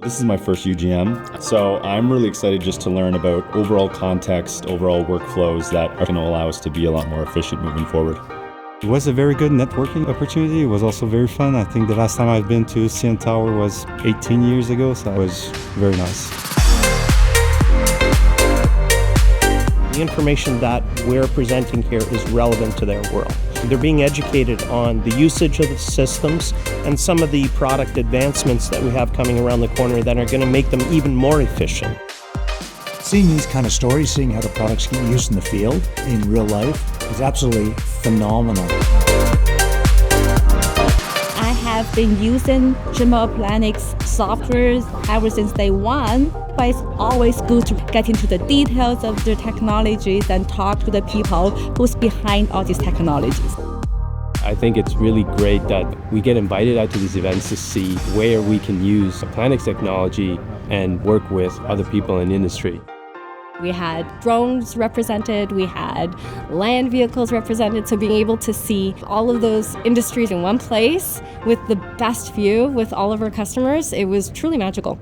This is my first UGM, so I'm really excited just to learn about overall context, overall workflows that are going to allow us to be a lot more efficient moving forward. It was a very good networking opportunity. It was also very fun. I think the last time I've been to CN Tower was 18 years ago, so it was very nice. The information that we're presenting here is relevant to their world. They're being educated on the usage of the systems and some of the product advancements that we have coming around the corner that are going to make them even more efficient. Seeing these kind of stories, seeing how the products get used in the field, in real life, is absolutely phenomenal. I have been using Trimble Applanix software ever since day one, but it's always good to get into the details of the technologies and talk to the people who's behind all these technologies. I think it's really great that we get invited out to these events to see where we can use Applanix technology and work with other people in the industry. We had drones represented, we had land vehicles represented, so being able to see all of those industries in one place with the best view with all of our customers, it was truly magical.